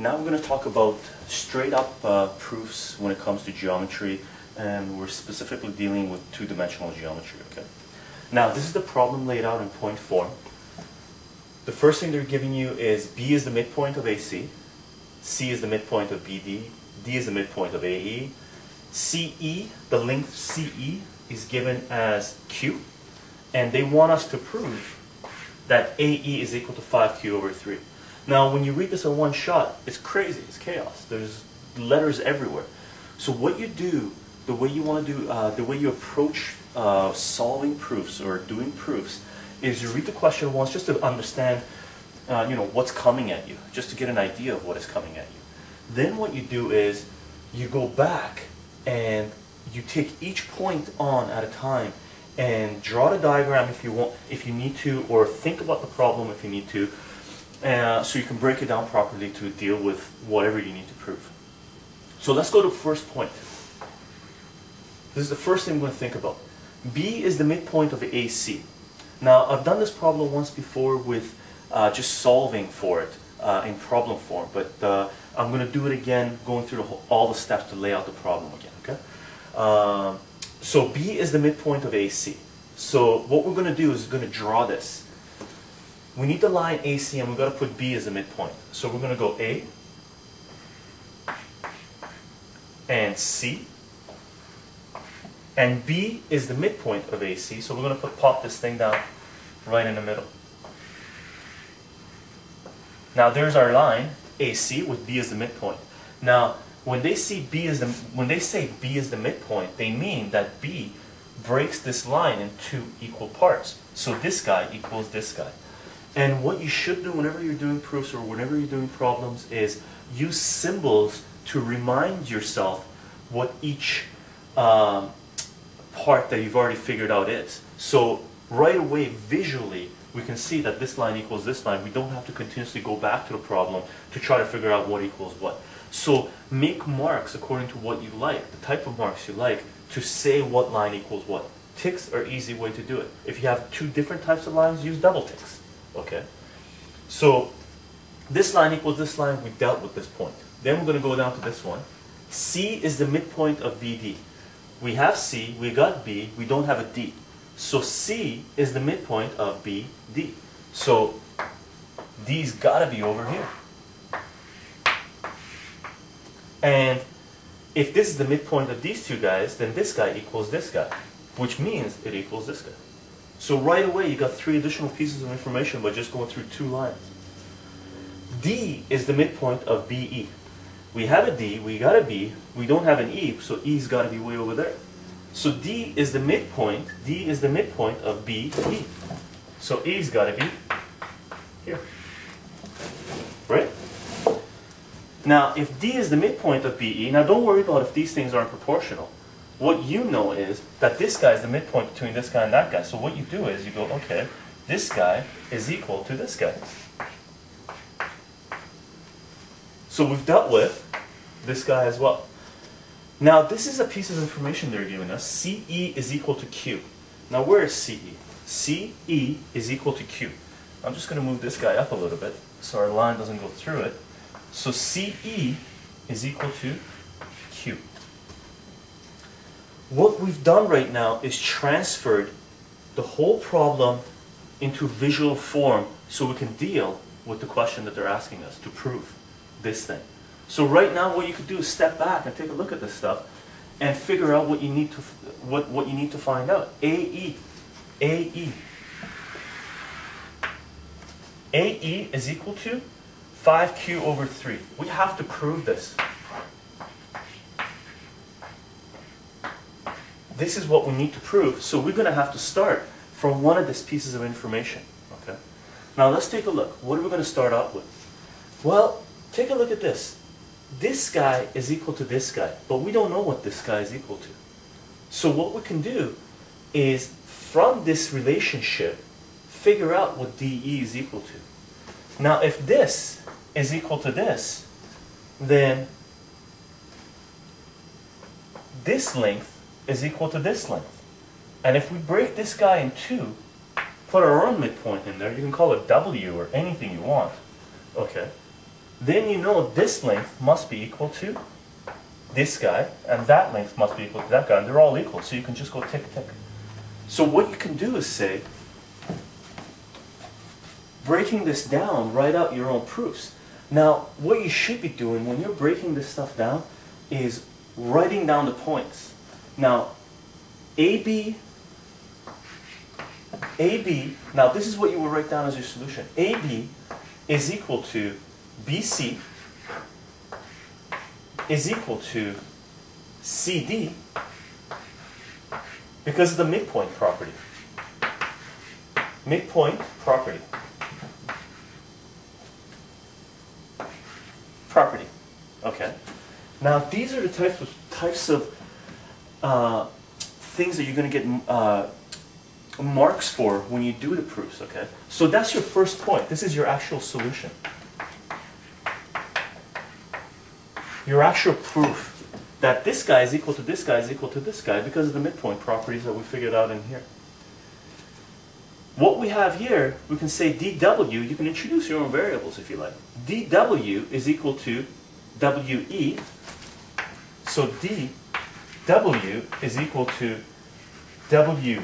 Now we're going to talk about straight up proofs when it comes to geometry, and we're specifically dealing with two-dimensional geometry. Okay. Now this is the problem laid out in point form. The first thing they're giving you is B is the midpoint of AC, C is the midpoint of BD, D is the midpoint of AE, CE, the length CE is given as Q, and they want us to prove that AE is equal to 5Q over 3. Now when you read this in one shot, it's crazy, it's chaos. There's letters everywhere. So what you do, the way you want to do, the way you approach solving proofs or doing proofs is you read the question once just to understand what's coming at you, just to get an idea of what is coming at you. Then what you do is you go back and you take each point on at a time and draw the diagram if you want, if you need to, or think about the problem if you need to, so you can break it down properly to deal with whatever you need to prove. So let's go to the first point. This is the first thing we're going to think about. B is the midpoint of AC. Now I've done this problem once before with just solving for it in problem form, but I'm going to do it again, going through all the steps to lay out the problem again. Okay. So B is the midpoint of AC. So what we're going to do is we're going to draw this. We need the line AC, and we've got to put B as the midpoint. So we're going to go A and C, and B is the midpoint of AC. So we're going to pop this thing down right in the middle. Now there's our line AC with B as the midpoint. Now when they say B is the midpoint, they mean that B breaks this line in two equal parts. So this guy equals this guy. And what you should do whenever you're doing proofs or whenever you're doing problems is use symbols to remind yourself what each part that you've already figured out is. So right away, visually, we can see that this line equals this line. We don't have to continuously go back to the problem to try to figure out what equals what. So make marks according to what you like, the type of marks you like, to say what line equals what. Ticks are an easy way to do it. If you have two different types of lines, use double ticks. Okay? So this line equals this line, we dealt with this point. Then we're going to go down to this one. C is the midpoint of BD. We have C, we got B, we don't have a D. So C is the midpoint of BD. So D's got to be over here. And if this is the midpoint of these two guys, then this guy equals this guy, which means it equals this guy. So right away you got three additional pieces of information by just going through two lines. D is the midpoint of BE. We have a D, we got a B, we don't have an E, so E's got to be way over there. So D is the midpoint of BE. So E's got to be here. Right? Now, if D is the midpoint of BE, now don't worry about if these things aren't proportional. What you know is that this guy is the midpoint between this guy and that guy. So what you do is you go, okay, this guy is equal to this guy. So we've dealt with this guy as well. Now this is a piece of information they're giving us. CE is equal to Q. Now where is CE? CE is equal to Q. I'm just going to move this guy up a little bit so our line doesn't go through it. So CE is equal to Q. What we've done right now is transferred the whole problem into visual form so we can deal with the question that they're asking us to prove this thing. So right now what you could do is step back and take a look at this stuff and figure out what you need to what you need to find out. AE is equal to 5Q over 3. We have to prove this. This is what we need to prove, so we're going to have to start from one of these pieces of information. Okay. Now let's take a look. What are we going to start out with? Well, take a look at this. This guy is equal to this guy, but we don't know what this guy is equal to. So what we can do is, from this relationship, figure out what DE is equal to. Now if this is equal to this, then this length is equal to this length. And if we break this guy in two, put our own midpoint in there, you can call it W or anything you want. Okay. then you know this length must be equal to this guy, and that length must be equal to that guy, and they're all equal, so you can just go tick, tick. So what you can do is say, breaking this down, write out your own proofs. Now, what you should be doing when you're breaking this stuff down is writing down the points. Now, AB, now this is what you will write down as your solution. AB is equal to BC is equal to CD because of the midpoint property. Midpoint property. Okay. Now these are the types of things that you're going to get marks for when you do the proofs. Okay. So that's your first point. This is your actual solution. Your actual proof that this guy is equal to this guy is equal to this guy because of the midpoint properties that we figured out in here. What we have here, we can say dW, you can introduce your own variables if you like. dW is equal to WE, so dW is equal to WE,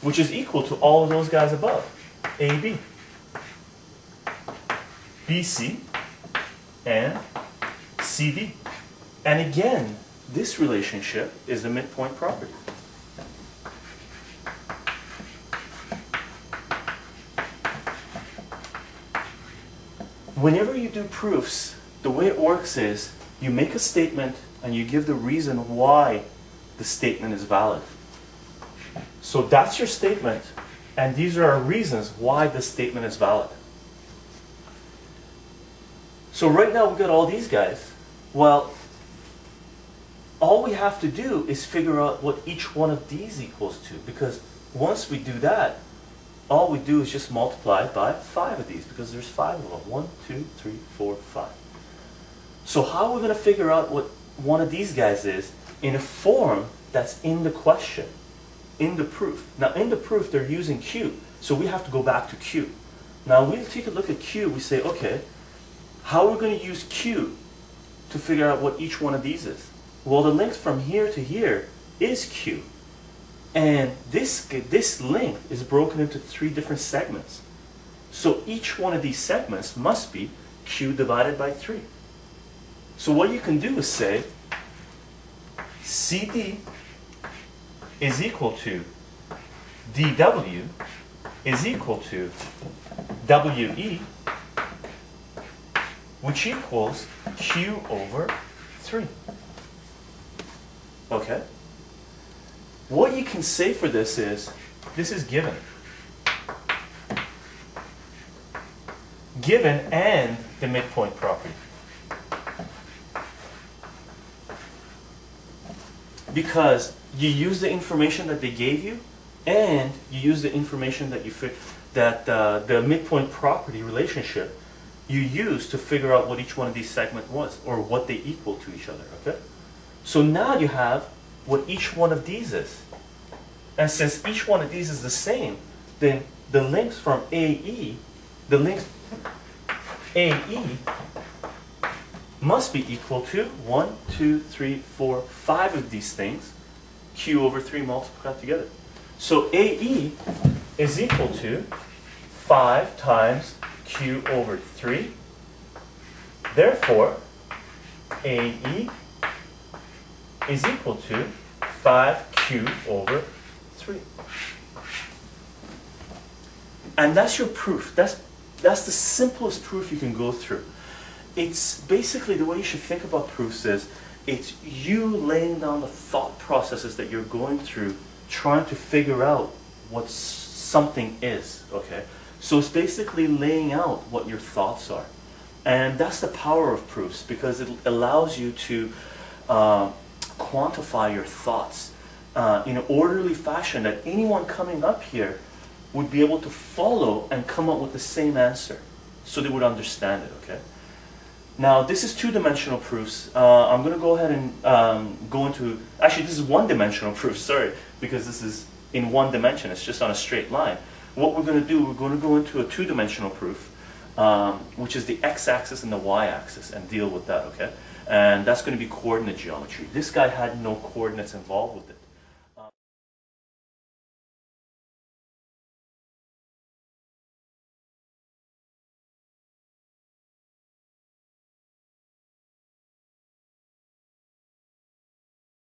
which is equal to all of those guys above, AB, BC, and CD. And again, this relationship is the midpoint property. Whenever you do proofs, the way it works is you make a statement and you give the reason why the statement is valid. So that's your statement, and these are our reasons why the statement is valid. So right now we've got all these guys. Well, all we have to do is figure out what each one of these equals to, because once we do that, all we do is just multiply by 5 of these, because there's 5 of them. 1, 2, 3, 4, 5. So how are we going to figure out what one of these guys is in a form that's in the question, in the proof? Now in the proof they're using Q, so we have to go back to Q. Now we take a look at Q, we say, okay, how are we going to use Q to figure out what each one of these is? Well, the length from here to here is Q. And this length is broken into 3 different segments. So each one of these segments must be Q divided by 3. So what you can do is say CD is equal to DW is equal to WE, which equals Q over 3. Okay? What you can say for this is given. Given and the midpoint property. Because you use the information that they gave you, and you use the information that the midpoint property relationship you use to figure out what each one of these segments was, or what they equal to each other. Okay? So now you have what each one of these is. And since each one of these is the same, then the length from AE, the length AE must be equal to 1, 2, 3, 4, 5 of these things, Q over 3 multiplied together. So AE is equal to 5 times Q over 3. Therefore, AE is equal to 5Q over 3. And that's your proof. That's the simplest proof you can go through. It's basically the way you should think about proofs is it's you laying down the thought processes that you're going through trying to figure out what something is. Okay? So it's basically laying out what your thoughts are. And that's the power of proofs, because it allows you to quantify your thoughts in an orderly fashion that anyone coming up here would be able to follow and come up with the same answer, so they would understand it. Okay. Now this is 2-dimensional proofs. I'm going to go ahead and go into, actually this is 1-dimensional proof, sorry, because this is in 1 dimension, it's just on a straight line. What we're going to do, we're going to go into a 2-dimensional proof. which is the x-axis and the y-axis, and deal with that, okay? And that's going to be coordinate geometry. This guy had no coordinates involved with it.